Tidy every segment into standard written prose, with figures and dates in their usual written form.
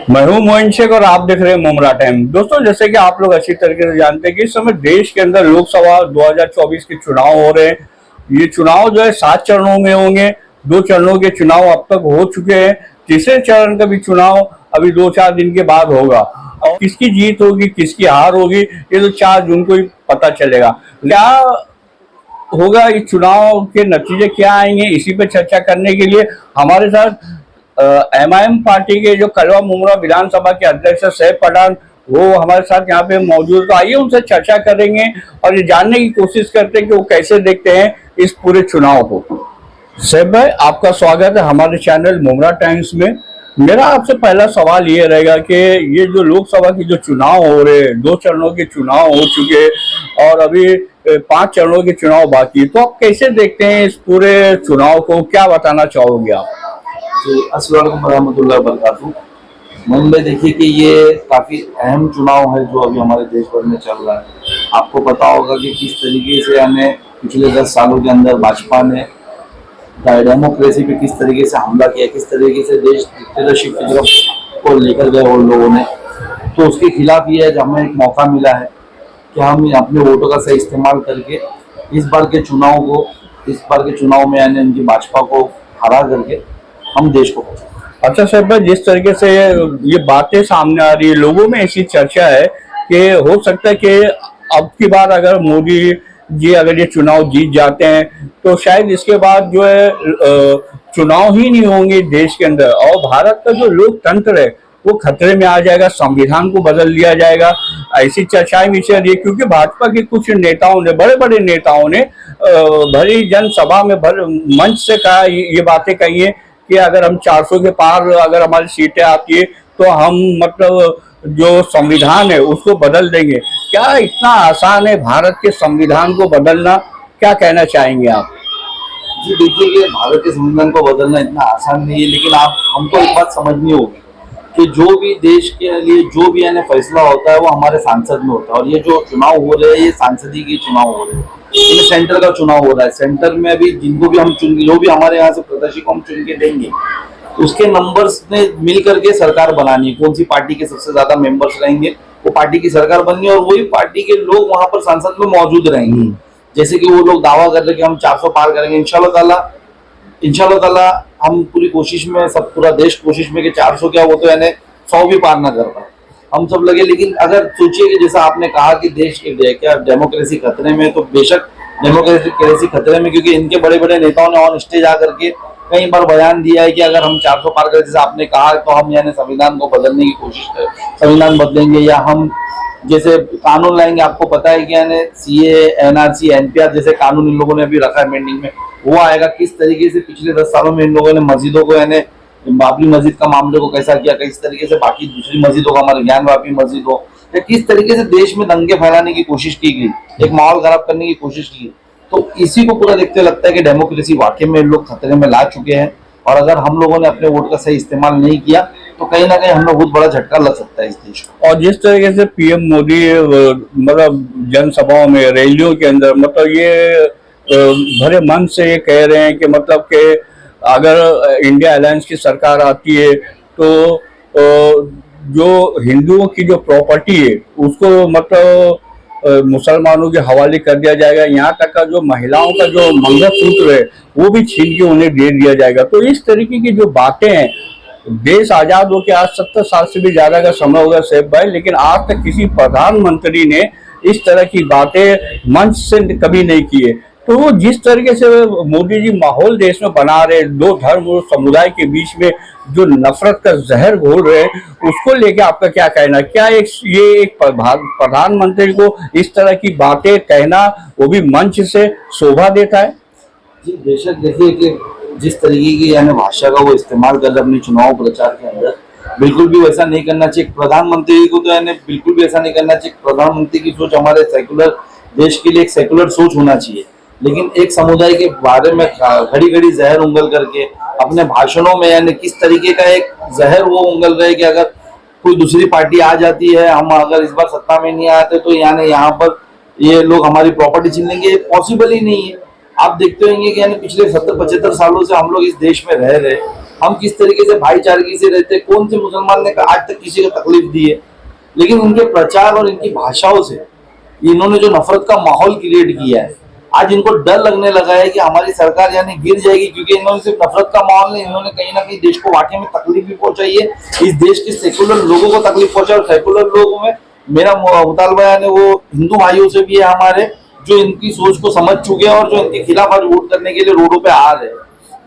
मैं हूं मोइन शेख और आप देख रहे हैं मुमरा टाइम। दोस्तों, जैसे कि आप लोग अच्छी तरीके से जानते हैं कि इस समय देश के अंदर लोकसभा 2024 के चुनाव हो रहे हैं। ये चुनाव जो है 7 चरणों में होंगे। 2 चरणों के चुनाव अब तक हो चुके हैं। तीसरे चरण का भी चुनाव अभी 2-4 दिन के बाद होगा और किसकी जीत होगी किसकी हार होगी ये तो 4 जून को ही पता चलेगा। क्या होगा, इस चुनाव के नतीजे क्या आएंगे, इसी पे चर्चा करने के लिए हमारे साथ एमआईएम पार्टी के जो कलवा मुमरा विधानसभा के अध्यक्ष सैफ पठान वो हमारे साथ यहाँ पे मौजूद। तो आइए उनसे चर्चा करेंगे और ये जानने की कोशिश करते हैं कि वो कैसे देखते हैं इस पूरे चुनाव को। सैफ भाई, आपका स्वागत है हमारे चैनल मुमरा टाइम्स में। मेरा आपसे पहला सवाल ये रहेगा कि ये जो लोकसभा की जो चुनाव हो रहे हैं, 2 चरणों के चुनाव हो चुके और अभी 5 चरणों के चुनाव बाकी, तो आप कैसे देखते हैं इस पूरे चुनाव को, क्या बताना चाहोगे आप? जी, अस्सलाम वालेकुम रहमतुल्लाहि व बरकातहू। मुंबई देखिए कि ये काफ़ी अहम चुनाव है जो अभी हमारे देश भर में चल रहा है। आपको पता होगा कि किस तरीके से हमें पिछले 10 सालों के अंदर भाजपा ने डेमोक्रेसी पे किस तरीके से हमला किया, किस तरीके से देश डिक्टेटरशिप की तरफ को लेकर गए उन लोगों ने। तो उसके खिलाफ ये है कि हमें एक मौका मिला है कि हम अपने वोटों का सही इस्तेमाल करके इस बार के चुनाव में यानी उनकी भाजपा को हरा करके हम देश को बचाएं। अच्छा सर भाई, जिस तरीके से ये बातें सामने आ रही है, लोगों में ऐसी चर्चा है कि हो सकता है कि अब की बार अगर मोदी जी अगर ये चुनाव जीत जाते हैं तो शायद इसके बाद जो है चुनाव ही नहीं होंगे देश के अंदर और भारत का जो लोकतंत्र है वो खतरे में आ जाएगा, संविधान को बदल दिया जाएगा। ऐसी चर्चाएं भी चल रही है क्योंकि भाजपा के कुछ नेताओं ने, बड़े बड़े नेताओं ने भरी जनसभा में मंच से कहा, ये बातें कही है कि अगर हम 400 के पार अगर हमारी सीटें आती है तो हम मतलब जो संविधान है उसको बदल देंगे। क्या इतना आसान है भारत के संविधान को बदलना? क्या कहना चाहेंगे आप? जी देखिए कि भारत के संविधान को बदलना इतना आसान नहीं है, लेकिन हमको एक बात समझनी होगी कि जो भी देश के लिए जो भी यानी फैसला होता है वो हमारे सांसद में होता है। और ये जो चुनाव हो रहे हैं ये सांसदी के चुनाव हो रहे हैं, ये सेंटर का चुनाव हो रहा है। सेंटर में अभी जिनको भी हम जो भी हमारे यहाँ से प्रत्याशी को हम चुन के देंगे उसके नंबर्स ने मिल करके सरकार बनानी है। कौन सी पार्टी के सबसे ज्यादा मेंबर्स रहेंगे वो पार्टी की सरकार बननी है और वही पार्टी के लोग वहां पर संसद में मौजूद रहेंगे। जैसे कि वो लोग दावा कर रहे कि हम 400 पार करेंगे, इंशाल्लाह ताला हम पूरी कोशिश में, सब पूरा देश कोशिश में कि 400 क्या वो तो यानी 100 भी पार ना कर पाए, हम सब लगे। लेकिन अगर सोचिए कि जैसा आपने कहा कि देश के क्या डेमोक्रेसी खतरे में, तो बेशक डेमोक्रेसी खतरे में, क्योंकि इनके बड़े बड़े नेताओं ने ऑन स्टेज आकर के कई बार बयान दिया है कि अगर हम 400 पार करें, जैसे आपने कहा, तो हम यानी संविधान को बदलने की कोशिश करें, संविधान बदलेंगे या हम जैसे कानून लाएंगे। आपको पता है कि यानी सीए, एनआरसी, एनपीआर जैसे कानून इन लोगों ने अभी रखा है पेंडिंग में, वो आएगा। किस तरीके से पिछले 10 सालों में इन लोगों ने मस्जिदों को यानी बाबरी मस्जिद का मामले को कैसा किया, किस तरीके से बाकी दूसरी मस्जिदों का, हमारे ज्ञान वापी मस्जिद हो, या किस तरीके से देश में दंगे फैलाने की कोशिश की गई, एक माहौल खराब करने की कोशिश की। तो इसी को पूरा देखते लगता है कि डेमोक्रेसी वाकई में लोग खतरे में ला चुके हैं और अगर हम लोगों ने अपने वोट का सही इस्तेमाल नहीं किया तो कहीं ना कहीं हमें बहुत बड़ा झटका लग सकता है इस देश को। और जिस तरीके से पीएम मोदी मतलब जनसभाओं में, रैलियों के अंदर मतलब ये भरे मन से ये कह रहे हैं कि मतलब कि अगर इंडिया अलायंस की सरकार आती है तो जो हिंदुओं की जो प्रॉपर्टी है उसको मतलब मुसलमानों के हवाले कर दिया जाएगा। यहाँ तक का जो महिलाओं का जो मंगलसूत्र है वो भी छीन के उन्हें दे दिया जाएगा। तो इस तरीके की जो बातें हैं, देश आजाद होकर आज 70 साल से भी ज्यादा का समय होगा सैफ भाई, लेकिन आज तक किसी प्रधानमंत्री ने इस तरह की बातें मंच से कभी नहीं की है। तो वो जिस तरीके से मोदी जी माहौल देश में बना रहे, 2 धर्म और समुदाय के बीच में जो नफरत का जहर घोल रहे, उसको लेके आपका क्या कहना? क्या एक प्रधानमंत्री को इस तरह की बातें कहना वो भी मंच से शोभा देता है? जी बेशक, देखिए कि जिस तरीके की यानी भाषा का वो इस्तेमाल कर रहे अपने चुनाव प्रचार के अंदर, बिल्कुल भी वैसा नहीं करना चाहिए। प्रधानमंत्री को तो यानी बिल्कुल भी ऐसा नहीं करना चाहिए। प्रधानमंत्री की सोच हमारे सेकुलर देश के लिए एक सेकुलर सोच होना चाहिए, लेकिन एक समुदाय के बारे में घड़ी घड़ी जहर उंगल करके अपने भाषणों में यानी किस तरीके का एक जहर वो उंगल रहे कि अगर कोई दूसरी पार्टी आ जाती है, हम अगर इस बार सत्ता में नहीं आते तो यानी यहाँ पर ये लोग हमारी प्रॉपर्टी छीन लेंगे, पॉसिबल ही नहीं है। आप देखते होंगे कि यानी पिछले 70-75 सालों से हम लोग इस देश में रह रहे, हम किस तरीके से भाईचारगी से रहते हैं, कौन से मुसलमान ने आज तक किसी को तकलीफ दी है। लेकिन इनके प्रचार और इनकी भाषाओं से इन्होंने जो नफरत का माहौल क्रिएट किया है, आज इनको डर लगने लगा है कि हमारी सरकार यानी गिर जाएगी, क्योंकि इन्होंने सिर्फ नफरत का माहौल नहीं, इन्होंने कहीं ना कहीं देश को वाकई में तकलीफ भी पहुंचाई है। इस देश के सेकुलर लोगों को तकलीफ पहुंचा, और सेकुलर लोगों में मेरा मुतालबा यानी वो हिंदू भाइयों से भी है हमारे, जो इनकी सोच को समझ चुके हैं और जो इनके खिलाफ आज वोट करने के लिए रोडों पे आ रहे हैं,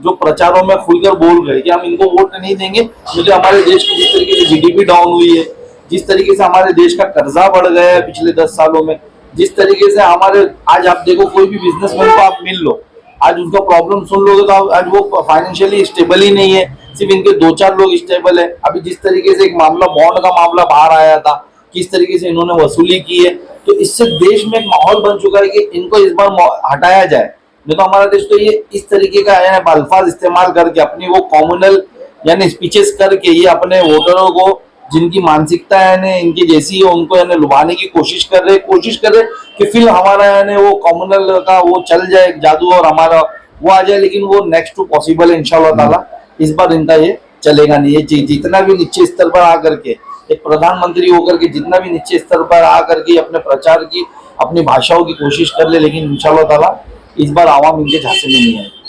जो प्रचारों में खुलकर बोल रहे हैं कि हम इनको वोट नहीं देंगे। मुझे हमारे देश की जिस तरीके से जीडीपी डाउन हुई है, जिस तरीके से हमारे देश का कर्जा बढ़ गया है पिछले 10 सालों में, जिस तरीके से हमारे आज आप देखो कोई भी बिजनेसमैन को आप मिल लो, आज उनका प्रॉब्लम सुन लोगे तो आज वो फाइनेंशियली स्टेबल ही नहीं है, सिर्फ इनके 2-4 लोग स्टेबल है। अभी जिस तरीके से एक मामला बॉन्ड का मामला बाहर आया था, किस तरीके से इन्होंने वसूली की है, तो इससे देश में एक माहौल बन चुका है कि इनको इस बार हटाया जाए। नहीं तो हमारा देश तो ये इस तरीके का अल्फाज इस्तेमाल करके अपनी वो कॉम्युनल यानी स्पीचेस करके ये अपने वोटरों को जिनकी मानसिकता है इनकी जैसी है उनको लुभाने की कोशिश कर रहे कि फिर हमारा वो कॉम्युनल का वो चल जाए जादू और हमारा वो आ जाए। लेकिन वो नेक्स्ट टू पॉसिबल है इंशाल्लाह ताला, इस बार इनका ये चलेगा नहीं। ये जितना भी नीचे स्तर पर आकर के एक प्रधानमंत्री होकर के जितना भी नीचे स्तर पर आकर के अपने प्रचार की अपनी भाषाओं की कोशिश कर ले, लेकिन इंशाल्लाह ताला इस बार आवाम इनके झांसे में नहीं आएगी।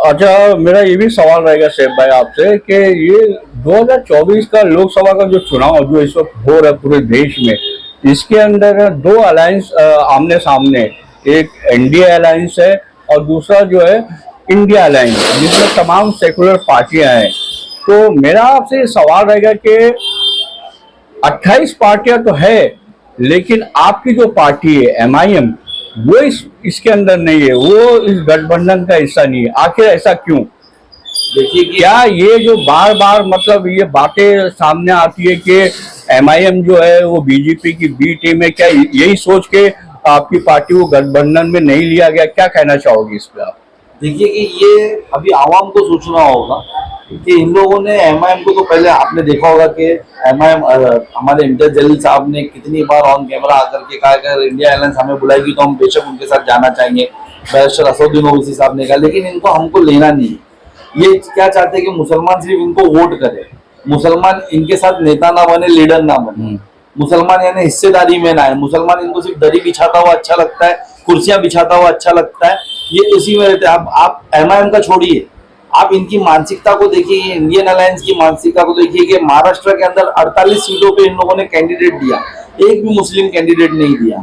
अच्छा, मेरा ये भी सवाल रहेगा सैफ भाई आपसे कि ये 2024 का लोकसभा का जो चुनाव जो इस वक्त हो रहा है पूरे देश में, इसके अंदर 2 अलायंस आमने सामने, एक एनडीए अलायंस है और दूसरा जो है इंडिया अलायंस, जिसमें तमाम सेकुलर पार्टियां हैं। तो मेरा आपसे ये सवाल रहेगा कि 28 पार्टियां तो है, लेकिन आपकी जो पार्टी है MIM वो इसके अंदर नहीं है, वो इस गठबंधन का हिस्सा नहीं है। आखिर ऐसा क्यों? देखिए, क्या ये जो बार बार मतलब ये बातें सामने आती है कि MIM जो है वो बीजेपी की बी टीम है, क्या यही सोच के आपकी पार्टी को गठबंधन में नहीं लिया गया? क्या कहना चाहोगे इस पे आप? देखिए कि ये अभी आवाम को सोचना होगा कि इन लोगों ने MIM को, तो पहले आपने देखा होगा कि MIM हमारे इम्तियाज जलील साहब ने कितनी बार ऑन कैमरा आकर के कहा कि अगर इंडिया अलायंस हमें बुलाएगी तो हम बेशक उनके साथ जाना चाहेंगे। बैरिस्टर असदुद्दीन ओवैसी साहब ने कहा, लेकिन इनको हमको लेना नहीं है। ये क्या चाहते हैं कि मुसलमान सिर्फ इनको वोट करे, मुसलमान इनके साथ नेता ना बने, लीडर ना बने, मुसलमान यानी हिस्सेदारी में ना है, मुसलमान इनको सिर्फ दरी बिछाता हुआ अच्छा लगता है, कुर्सियां बिछाता हुआ अच्छा लगता है, ये उसी में रहते हैं। आप MIM का छोड़िए, आप इनकी मानसिकता को देखिए, इंडियन अलायंस की मानसिकता को देखिए कि महाराष्ट्र के अंदर 48 सीटों पे इन लोगों ने कैंडिडेट दिया, एक भी मुस्लिम कैंडिडेट नहीं दिया।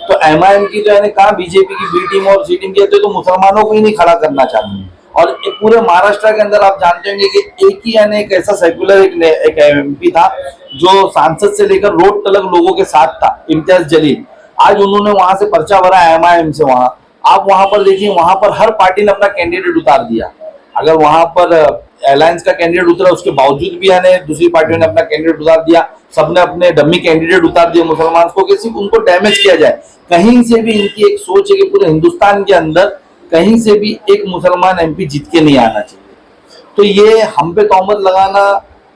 तो MIM की जो है कहा बीजेपी की बी टीम और सी टीम कहते तो मुसलमानों को ही नहीं खड़ा करना चाहते। और पूरे महाराष्ट्र के अंदर आप जानते होंगे कि एक ही एक ऐसा सेक्युलर एक MP था जो सांसद से लेकर रोड तक लोगों के साथ था, इम्तियाज जलील। आज उन्होंने वहां से पर्चा भरा MIM से, वहां आप वहां पर देखिए, वहां पर हर पार्टी ने अपना कैंडिडेट उतार दिया। अगर वहां पर अलायंस का कैंडिडेट उतरा उसके बावजूद भी दूसरी पार्टियों ने अपना कैंडिडेट उतार दिया, सबने अपने डमी कैंडिडेट उतार दिए मुसलमान को, कि सिर्फ उनको डैमेज किया जाए। कहीं से भी इनकी एक सोच है कि पूरे हिंदुस्तान के अंदर कहीं से भी एक मुसलमान MP जीत के नहीं आना चाहिए। तो ये हम पे तोहमत लगाना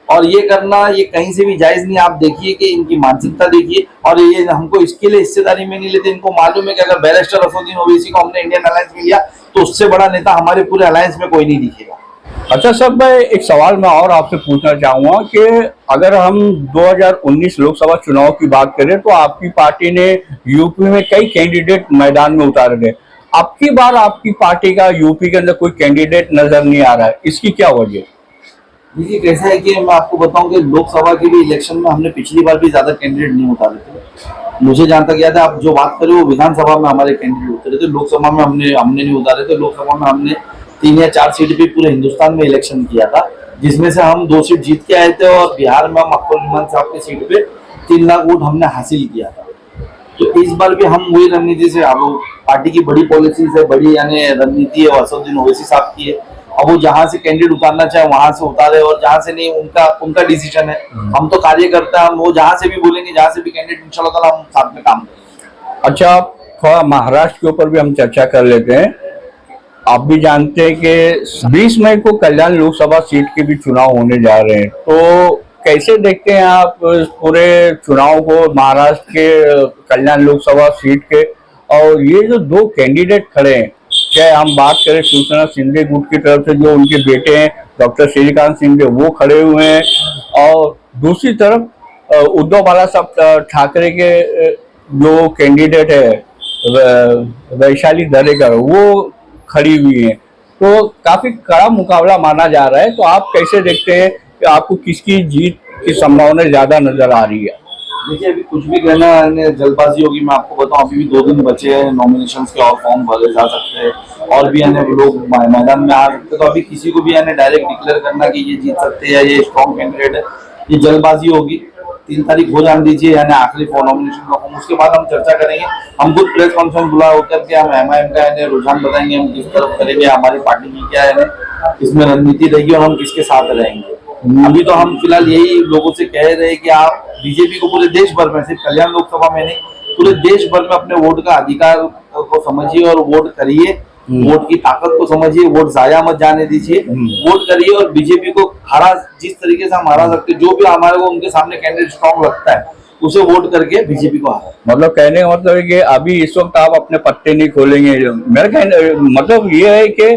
और ये करना, ये कहीं से भी जायज नहीं। आप देखिए कि इनकी मानसिकता देखिए, और ये हमको इसके लिए हिस्सेदारी में नहीं लेते। इनको मालूम है कि अगर बैरिस्टर असदुद्दीन ओवैसी को हमने इंडियन अलायंस में लिया तो उससे बड़ा नेता हमारे पूरे अलायंस में कोई नहीं दिखेगा। अच्छा सर, मैं एक सवाल मैं और आपसे पूछना चाहूंगा कि अगर हम 2019 लोकसभा चुनाव की बात करें तो आपकी पार्टी ने यूपी में कई कैंडिडेट मैदान में उतारे थे। अब की बार आपकी पार्टी का यूपी के अंदर कोई कैंडिडेट नजर नहीं आ रहा है, इसकी क्या वजह? देखिए कैसा है कि मैं आपको बताऊं कि लोकसभा के भी इलेक्शन में हमने पिछली बार भी ज्यादा कैंडिडेट नहीं उतारे थे। मुझे जहां तक याद है, आप जो बात करें वो विधानसभा में हमारे कैंडिडेट उतरे थे, लोकसभा में हमने नहीं उतारे थे। लोकसभा में हमने 3 या 4 सीट पे पूरे हिंदुस्तान में इलेक्शन किया था, जिसमें से हम 2 सीट जीत के आए थे, और बिहार में हम अख्तर रहमान साहब की सीट पे 3 लाख वोट हमने हासिल किया था। तो इस बार भी हम वही रणनीति से, अब पार्टी की बड़ी पॉलिसीज है, बड़ी रणनीति है, असदुद्दीन ओवैसी साहब की है। अब वो जहां से कैंडिडेट उतारना चाहे वहां से उतारे, और जहां से नहीं उनका डिसीजन है। हम तो कार्यकर्ता, हम वो जहां से भी बोलेंगे, जहां से भी कैंडिडेट इंशाल्लाह ताला हम साथ में काम करेंगे। अच्छा, थोड़ा महाराष्ट्र के ऊपर भी हम चर्चा कर लेते हैं। आप भी जानते हैं कि 20 मई को कल्याण लोकसभा सीट के भी चुनाव होने जा रहे हैं, तो कैसे देखते हैं आप पूरे चुनाव को महाराष्ट्र के कल्याण लोकसभा सीट के? और ये जो 2 कैंडिडेट खड़े हैं, चाहे हम बात करें शिवसेना शिंदे गुट की तरफ से जो उनके बेटे हैं डॉक्टर श्रीकांत सिंह वो खड़े हुए हैं, और दूसरी तरफ उद्धव बाला साहब ठाकरे के जो कैंडिडेट है वैशाली दरेकर वो खड़ी हुई है। तो काफी कड़ा मुकाबला माना जा रहा है। तो आप कैसे देखते हैं कि आपको किसकी जीत की संभावना ज्यादा नजर आ रही है? देखिए, अभी कुछ भी कहना है जल्दबाजी होगी। मैं आपको बताऊं, अभी भी 2 दिन बचे हैं नॉमिनेशन के और फॉर्म भरे जा सकते हैं और भी लोग मैदान में आ सकते हैं। तो अभी किसी को भी डायरेक्ट डिक्लेयर करना कि ये जीत सकते हैं या ये स्ट्रॉन्ग कैंडिडेट है, ये जल्दबाजी होगी। 3 तारीख हो जाने दीजिए, आखिरी नॉमिनेशन का फॉर्म, उसके बाद हम चर्चा करेंगे। हम खुद प्रेस कॉन्फ्रेंस बुला होकर के हम MIM का रुझान बताएंगे, हम किस तरफ करेंगे, हमारी पार्टी की क्या है इसमें रणनीति रहेगी और हम किसके साथ रहेंगे। अभी तो हम फिलहाल यही लोगों से कह रहे हैं कि आप बीजेपी को पूरे देश भर में, सिर्फ कल्याण लोकसभा में नहीं, पूरे देश भर में अपने वोट का अधिकार को समझिए और वोट करिए। वोट की ताकत को समझिए, वोट जाया मत जाने दीजिए, वोट करिए और बीजेपी को हरा, जिस तरीके से हम हरा सकते, जो भी हमारे को उनके सामने कैंडिडेट स्ट्रॉन्ग लगता है उसे वोट करके बीजेपी को हरा। मतलब कहने का मतलब है कि अभी इस वक्त आप अपने पत्ते नहीं खोलेंगे। मेरा कहने मतलब ये है कि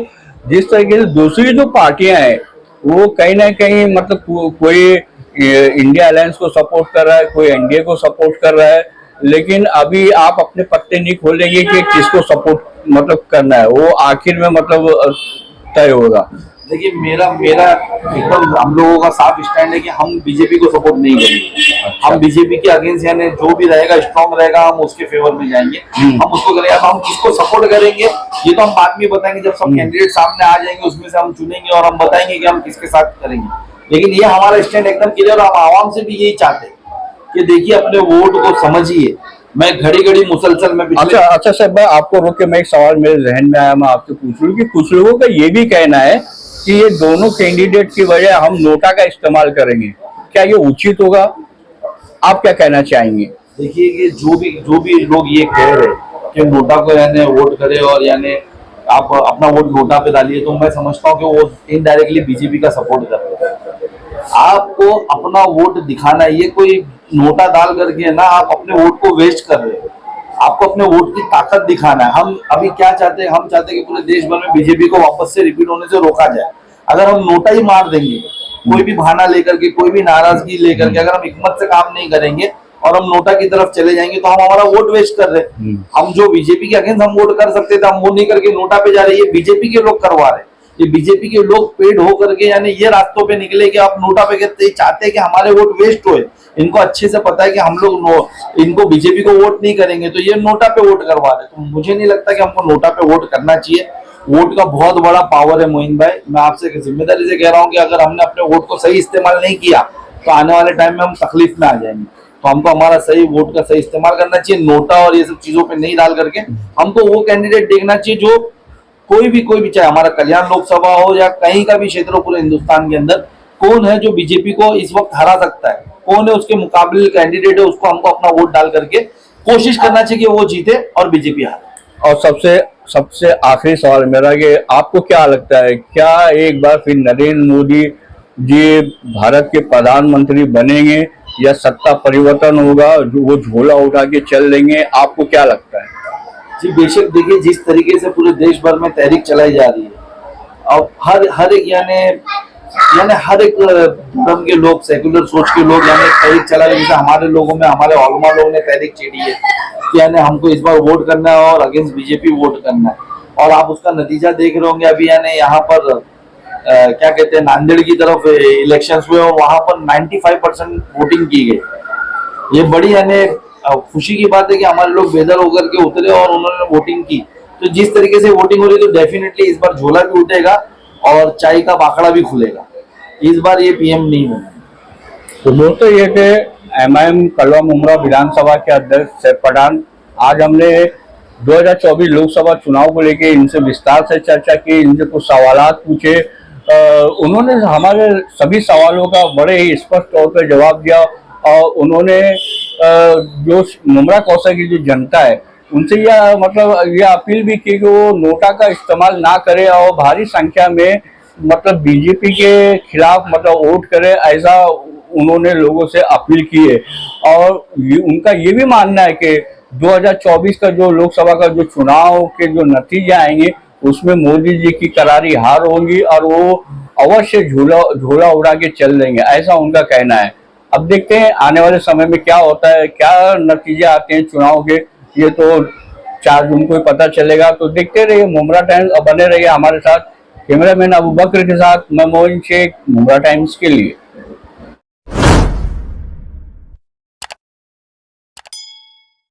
जिस तरीके से दूसरी जो पार्टियां हैं वो कहीं ना कहीं मतलब कोई इंडिया अलायंस को सपोर्ट कर रहा है, कोई NDA को सपोर्ट कर रहा है, लेकिन अभी आप अपने पत्ते नहीं खोलेंगे कि किसको सपोर्ट मतलब करना है, वो आखिर में मतलब तय होगा। देखिए, मेरा एकदम हम लोगों का साफ स्टैंड है कि हम बीजेपी को सपोर्ट नहीं करेंगे। हम बीजेपी के अगेंस्ट जो भी रहेगा स्ट्रॉन्ग रहेगा, हम उसके फेवर में जाएंगे, हम उसको करेंगे। अब हम किसको सपोर्ट करेंगे ये तो हम बाद में बताएंगे, जब सब कैंडिडेट सामने आ जाएंगे उसमें से हम चुनेंगे और हम बताएंगे कि हम किसके साथ करेंगे। लेकिन ये हमारा स्टैंड एकदम क्लियर, और हम आवाम से भी यही चाहते हैं कि देखिए अपने वोट को समझिए। मैं घड़ी मुसलसल में अच्छा सर, मैं आपको रोक के मैं एक सवाल मेरे जहन में आया, मैं आपसे पूछ लूं कि कुछ लोगों का ये भी कहना है कि ये दोनों कैंडिडेट की वजह हम नोटा का इस्तेमाल करेंगे, क्या ये उचित होगा? आप क्या कहना चाहेंगे? देखिए कि जो भी लोग ये कह रहे हैं कि नोटा को वोट करे और आप अपना वोट नोटा पे डालिए, तो मैं समझता हूँ कि वो इनडायरेक्टली बीजेपी का सपोर्ट कर रहे हैं। आपको अपना वोट दिखाना, ये कोई नोटा डाल करके आप अपने वोट को वेस्ट कर रहे हो। आपको अपने वोट की ताकत दिखाना है। हम अभी क्या चाहते हैं, हम चाहते हैं कि पूरे देश भर में बीजेपी को वापस से रिपीट होने से रोका जाए। अगर हम नोटा ही मार देंगे, कोई भी बहाना लेकर के, कोई भी नाराजगी लेकर के, अगर हम हिम्मत से काम नहीं करेंगे और हम नोटा की तरफ चले जाएंगे तो हम हमारा वोट वेस्ट कर रहे हैं। हम जो बीजेपी के अगेंस्ट हम वोट कर सकते थे, हम वो नहीं करके नोटा पे जा रहे हैं। ये बीजेपी के लोग करवा रहे हैं, ये बीजेपी के लोग पेड हो करके ये रास्तों पे निकले कि आप नोटा पे चाहते हैं कि हमारे वोट वेस्ट होए। इनको अच्छे से पता है कि हम लोग इनको बीजेपी को वोट नहीं करेंगे, तो ये नोटा पे वोट करवा रहे। तो मुझे नहीं लगता कि हमको नोटा पे वोट करना चाहिए। वोट का बहुत बड़ा पावर है मोइन भाई, मैं आपसे जिम्मेदारी से कह रहा हूँ कि अगर हमने अपने वोट को सही इस्तेमाल नहीं किया तो आने वाले टाइम में हम तकलीफ में आ जाएंगे। तो हमको हमारा सही वोट का सही इस्तेमाल करना चाहिए, नोटा और ये सब चीजों पे नहीं डाल करके हमको वो कैंडिडेट देखना चाहिए जो कोई भी चाहे हमारा कल्याण लोकसभा हो या कहीं का भी क्षेत्र हो पूरे हिंदुस्तान के अंदर, कौन है जो बीजेपी को इस वक्त हरा सकता है, कौन है उसके मुकाबले कैंडिडेट है, उसको हमको अपना वोट डाल करके कोशिश करना चाहिए कि वो जीते और बीजेपी हारे। और सबसे आखिरी सवाल मेरा कि आपको क्या लगता है, क्या एक बार फिर नरेंद्र मोदी जी भारत के प्रधानमंत्री बनेंगे या सत्ता परिवर्तन होगा, वो झोला उठा के चल लेंगे? आपको क्या लगता है? जी बेशक, देखिए जिस तरीके से पूरे देश भर में तहरीक चलाई जा रही है और हर एक हर एक धर्म के लोग, सेकुलर सोच के लोग तहरीक चला रहे हैं। जैसे हमारे लोगों में, हमारे ओलमा लोगों ने तहरीक छेड़ी है कि हमको इस बार वोट करना है और अगेंस्ट बीजेपी वोट करना है। और आप उसका नतीजा देख रहे होंगे। अभी यहाँ पर क्या कहते हैं, नांदेड़ की तरफ इलेक्शंस हुए और वहां पर 95% वोटिंग की गई। ये बड़ी खुशी की बात है कि हमारे लोग बेदर होकर के उतरे और उन्होंने वोटिंग की। तो जिस तरीके से वोटिंग हो रही है तो डेफिनेटली इस बार झोला भी उठेगा और चाय का बाकड़ा भी खुलेगा। इस बार ये PM नहीं होगा। तो दोस्तों, ये थे MIM कलवा मुमरा विधानसभा के अध्यक्ष सैफ पठान। आज हमने 2024 लोकसभा चुनाव को लेकर इनसे विस्तार से चर्चा की, इनसे कुछ सवालात पूछे। उन्होंने हमारे सभी सवालों का बड़े ही स्पष्ट तौर पर जवाब दिया और उन्होंने जो मुमरा कौसा की जो जनता है उनसे यह मतलब यह अपील भी की कि वो नोटा का इस्तेमाल ना करे और भारी संख्या में मतलब बीजेपी के खिलाफ मतलब वोट करे, ऐसा उन्होंने लोगों से अपील की है। और उनका ये भी मानना है कि 2024 का जो लोकसभा का जो चुनाव के जो नतीजे आएंगे उसमें मोदी जी की करारी हार होगी और वो अवश्य झूला झोला उड़ा के चल देंगे, ऐसा उनका कहना है। अब देखते हैं आने वाले समय में क्या होता है, क्या नतीजे आते हैं चुनाव के, ये तो 4 जून को ही पता चलेगा। तो देखते रहिए मुमरा टाइम्स, बने रहिए हमारे साथ। कैमरामैन अबू बकर के साथ मैं मोइन शेख, मुमरा टाइम्स के लिए।